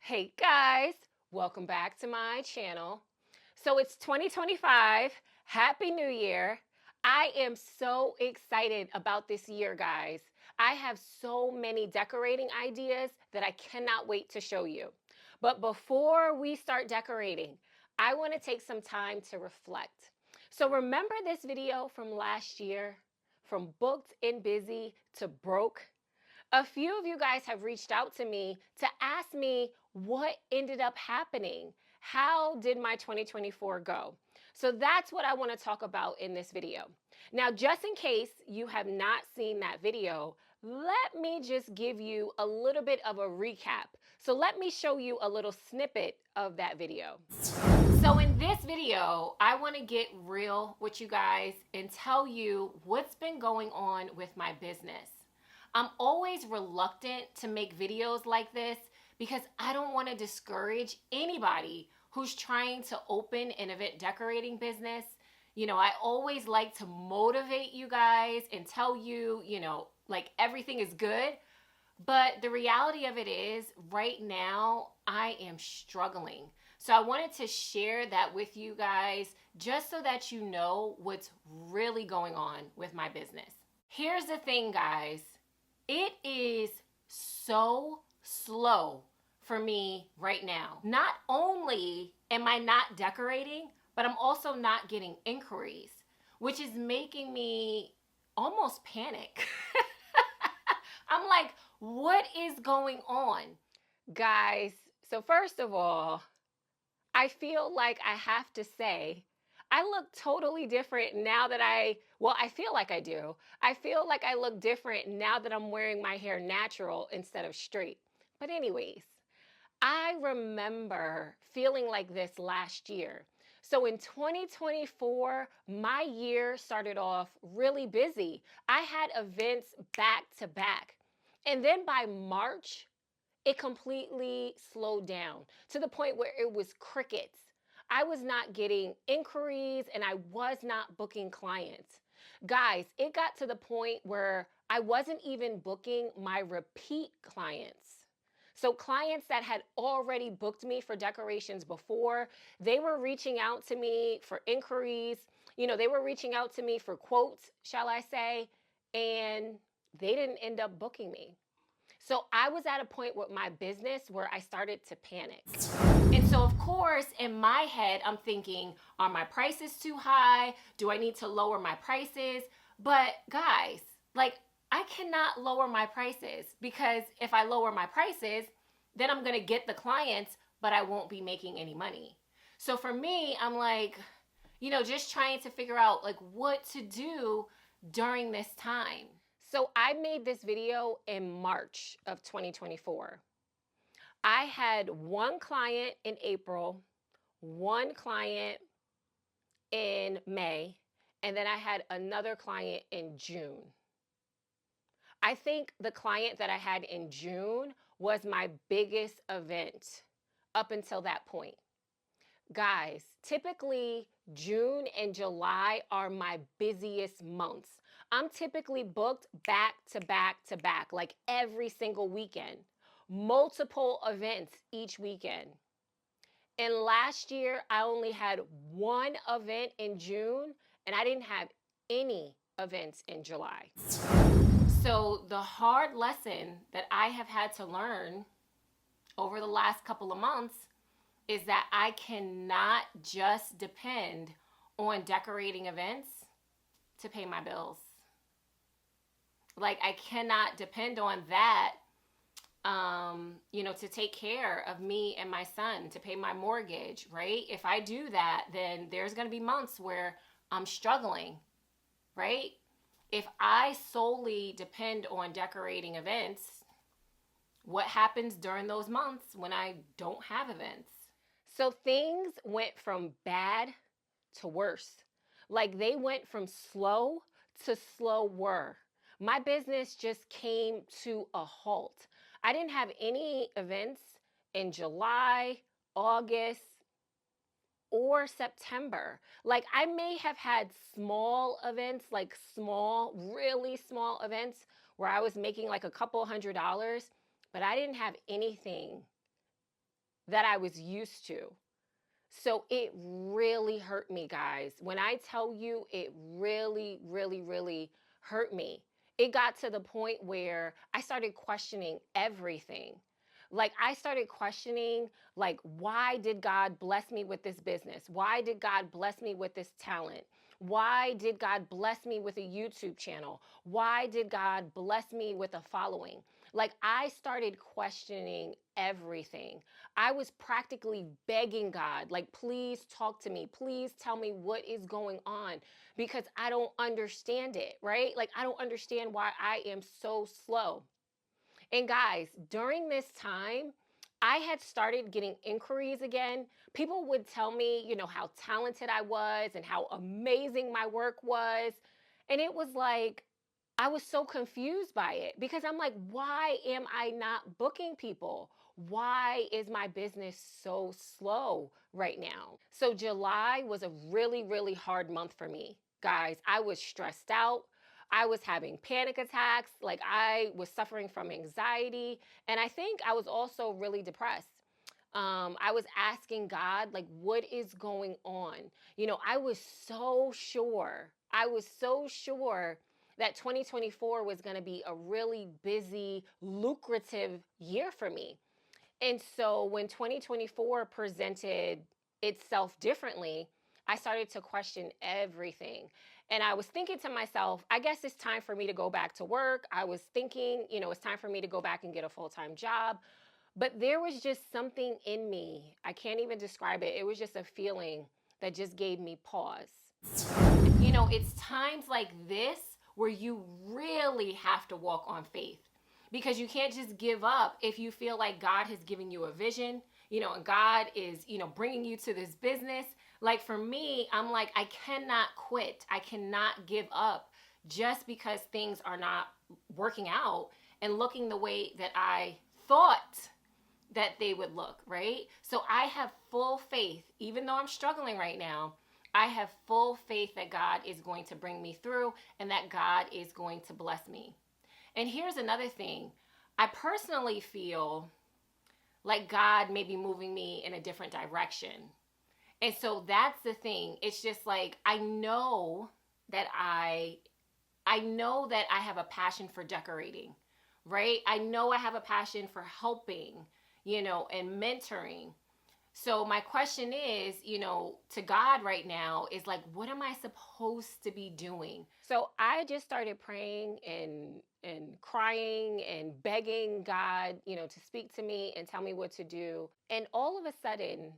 Hey guys, welcome back to my channel. So it's 2025. Happy New Year. I am so excited about this year, guys. I have so many decorating ideas that I cannot wait to show you. But before we start decorating, I want to take some time to reflect. So remember this video from last year? From booked and busy to broke? A few of you guys have reached out to me to ask me what ended up happening. How did my 2024 go? So that's what I want to talk about in this video. Now, just in case you have not seen that video, let me just give you a little bit of a recap. So let me show you a little snippet of that video. So in this video, I want to get real with you guys and tell you what's been going on with my business. I'm always reluctant to make videos like this because I don't want to discourage anybody who's trying to open an event decorating business. I always like to motivate you guys and tell you, like everything is good. But the reality of it is, right now, I am struggling. So I wanted to share that with you guys just so that you know what's really going on with my business. Here's the thing, guys. It is so slow for me right now. Not only am I not decorating, but I'm also not getting inquiries, which is making me almost panic. I'm like, what is going on? Guys, so first of all, I feel like I have to say, I look totally different now that I feel like I do. I feel like I look different now that I'm wearing my hair natural instead of straight. But anyways, I remember feeling like this last year. So in 2024, my year started off really busy. I had events back to back. And then by March, it completely slowed down to the point where it was crickets. I was not getting inquiries and I was not booking clients. Guys, it got to the point where I wasn't even booking my repeat clients. So clients that had already booked me for decorations before, they were reaching out to me for inquiries. They were reaching out to me for quotes, shall I say, and they didn't end up booking me. So I was at a point with my business where I started to panic. And so, of course, in my head, I'm thinking, are my prices too high? Do I need to lower my prices? But guys, I cannot lower my prices because if I lower my prices, then I'm going to get the clients, but I won't be making any money. So for me, I'm like, just trying to figure out what to do during this time. So I made this video in March of 2024. I had one client in April, one client in May, and then I had another client in June. I think the client that I had in June was my biggest event up until that point. Guys, typically June and July are my busiest months. I'm typically booked back to back to back, like every single weekend, multiple events each weekend. And last year, I only had one event in June and I didn't have any events in July. So the hard lesson that I have had to learn over the last couple of months is that I cannot just depend on decorating events to pay my bills. I cannot depend on that, to take care of me and my son, to pay my mortgage, right? If I do that, then there's going to be months where I'm struggling, right? If I solely depend on decorating events, what happens during those months when I don't have events? So things went from bad to worse. They went from slow to slower. My business just came to a halt. I didn't have any events in July, August, or September. I may have had small events, really small events where I was making a couple $100s, but I didn't have anything that I was used to. So it really hurt me, guys. When I tell you, it really, really, really hurt me. It got to the point where I started questioning everything. Like I started questioning, like, why did God bless me with this business? Why did God bless me with this talent? Why did God bless me with a YouTube channel? Why did God bless me with a following? Like I started questioning everything. I was practically begging God, like, please talk to me. Please tell me what is going on because I don't understand it, right? Like, I don't understand why I am so slow. And guys, during this time, I had started getting inquiries again. People would tell me, how talented I was and how amazing my work was. And it was like, I was so confused by it because I'm like, why am I not booking people? Why is my business so slow right now? So, July was a really, really hard month for me, guys. I was stressed out. I was having panic attacks. Like, I was suffering from anxiety. And I think I was also really depressed. I was asking God, like, what is going on? I was so sure. I was so sure that 2024 was going to be a really busy, lucrative year for me. And so when 2024 presented itself differently, I started to question everything. And I was thinking to myself, I guess it's time for me to go back to work. I was thinking, it's time for me to go back and get a full time job. But there was just something in me. I can't even describe it. It was just a feeling that just gave me pause. It's times like this where you really have to walk on faith because you can't just give up if you feel like God has given you a vision, and God is, bringing you to this business. Like for me, I'm like, I cannot quit. I cannot give up just because things are not working out and looking the way that I thought that they would look, right? So I have full faith, even though I'm struggling right now. I have full faith that God is going to bring me through and that God is going to bless me. And here's another thing. I personally feel like God may be moving me in a different direction. And so that's the thing. It's just like I know that I have a passion for decorating, right? I know I have a passion for helping, and mentoring. So my question is, to God right now is like, what am I supposed to be doing? So I just started praying and crying and begging God, to speak to me and tell me what to do. And all of a sudden,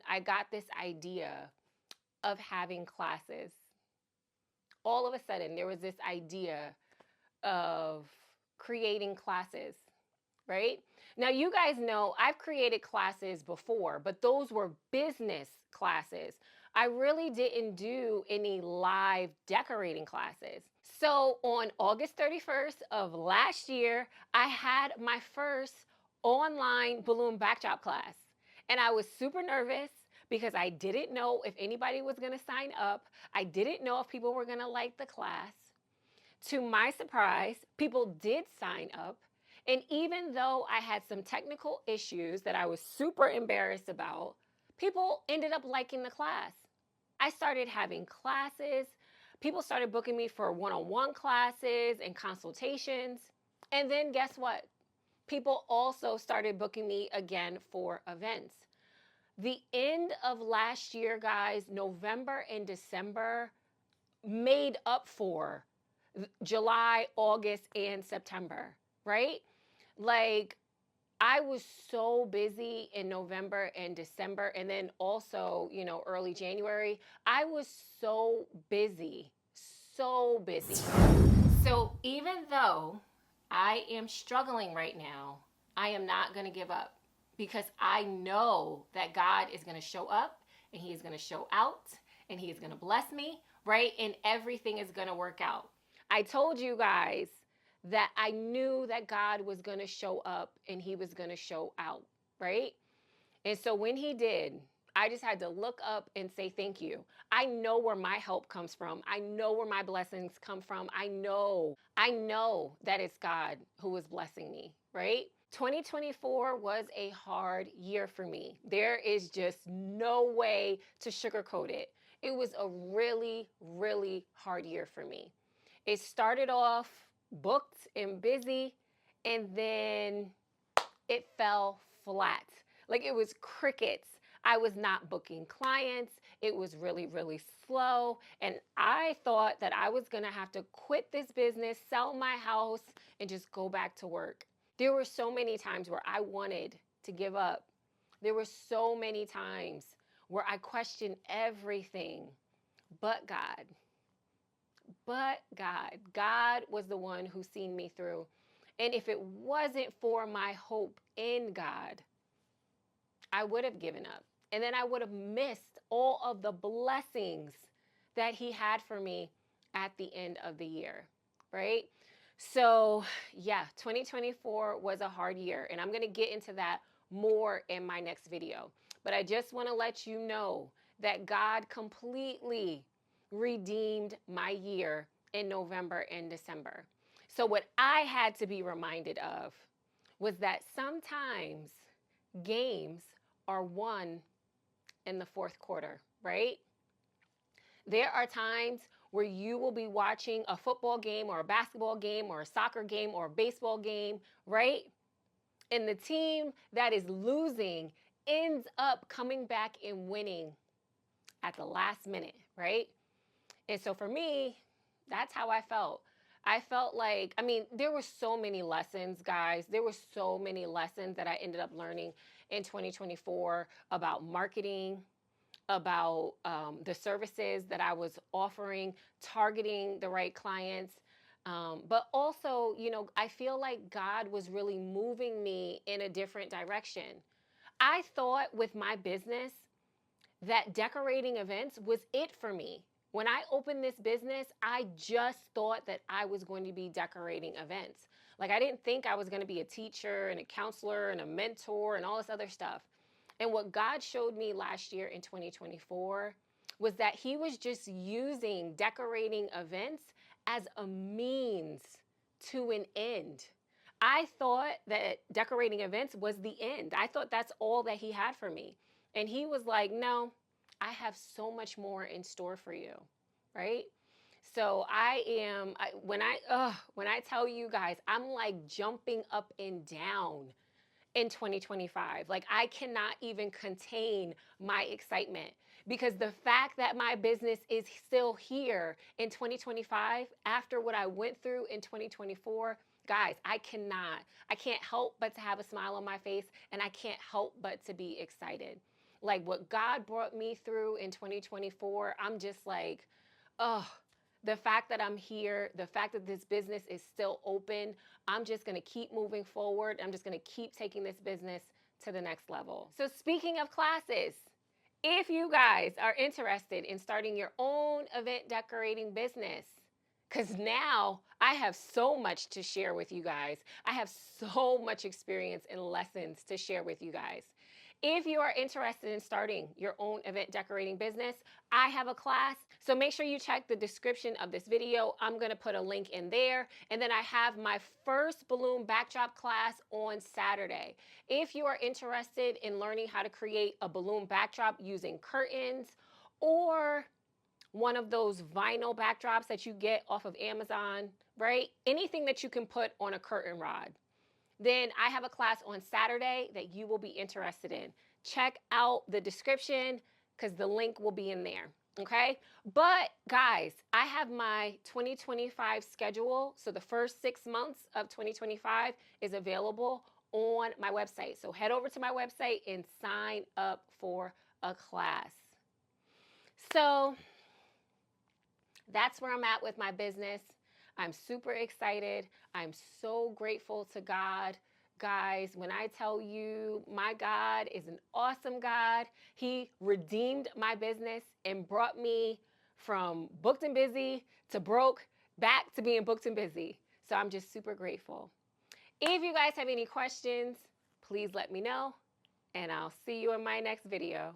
I got this idea of having classes. All of a sudden, there was this idea of creating classes, right? Now, you guys know I've created classes before, but those were business classes. I really didn't do any live decorating classes. So on August 31st of last year, I had my first online balloon backdrop class. And I was super nervous because I didn't know if anybody was going to sign up. I didn't know if people were going to like the class. To my surprise, people did sign up. And even though I had some technical issues that I was super embarrassed about, people ended up liking the class. I started having classes. People started booking me for one on one classes and consultations. And then guess what? People also started booking me again for events. The end of last year, guys, November and December made up for July, August, and September, right? Like, I was so busy in November and December, and then also, early January. I was so busy, so busy. So, even though I am struggling right now, I am not going to give up because I know that God is going to show up and He is going to show out and He is going to bless me, right? And everything is going to work out. I told you guys that I knew that God was going to show up and He was going to show out, right? And so when He did, I just had to look up and say thank you. I know where my help comes from. I know where my blessings come from. I know that it's God who is blessing me, right? 2024 was a hard year for me. There is just no way to sugarcoat it. It was a really, really hard year for me. It started off booked and busy, and then it fell flat. Like it was crickets. I was not booking clients. It was really, really slow. And I thought that I was going to have to quit this business, sell my house, and just go back to work. There were so many times where I wanted to give up. There were so many times where I questioned everything but God. But God. God was the one who seen me through. And if it wasn't for my hope in God, I would have given up. And then I would have missed all of the blessings that He had for me at the end of the year, right? So, yeah, 2024 was a hard year, and I'm going to get into that more in my next video. But I just want to let you know that God completely redeemed my year in November and December. So, what I had to be reminded of was that sometimes games are won in the fourth quarter, right? There are times where you will be watching a football game or a basketball game or a soccer game or a baseball game, right? And the team that is losing ends up coming back and winning at the last minute, right? And so for me, that's how I felt. I felt like, I mean, there were so many lessons, guys. There were so many lessons that I ended up learning in 2024 about marketing, about the services that I was offering, targeting the right clients. But also, I feel like God was really moving me in a different direction. I thought with my business that decorating events was it for me. When I opened this business, I just thought that I was going to be decorating events. Like, I didn't think I was going to be a teacher and a counselor and a mentor and all this other stuff. And what God showed me last year in 2024 was that He was just using decorating events as a means to an end. I thought that decorating events was the end. I thought that's all that He had for me. And He was like, no, I have so much more in store for you, right? So when I tell you guys, I'm like jumping up and down in 2025. Like, I cannot even contain my excitement because the fact that my business is still here in 2025 after what I went through in 2024, guys, I can't help but to have a smile on my face, and I can't help but to be excited. Like, what God brought me through in 2024, I'm just like, oh, the fact that I'm here, the fact that this business is still open, I'm just going to keep moving forward. I'm just going to keep taking this business to the next level. So, speaking of classes, if you guys are interested in starting your own event decorating business, because now I have so much to share with you guys. I have so much experience and lessons to share with you guys. If you are interested in starting your own event decorating business, I have a class. So make sure you check the description of this video. I'm going to put a link in there. And then I have my first balloon backdrop class on Saturday. If you are interested in learning how to create a balloon backdrop using curtains or one of those vinyl backdrops that you get off of Amazon, right? Anything that you can put on a curtain rod. Then I have a class on Saturday that you will be interested in. Check out the description because the link will be in there. Okay. But guys, I have my 2025 schedule. So the first 6 months of 2025 is available on my website. So head over to my website and sign up for a class. So that's where I'm at with my business. I'm super excited. I'm so grateful to God. Guys, when I tell you my God is an awesome God, He redeemed my business and brought me from booked and busy to broke back to being booked and busy. So I'm just super grateful. If you guys have any questions, please let me know, and I'll see you in my next video.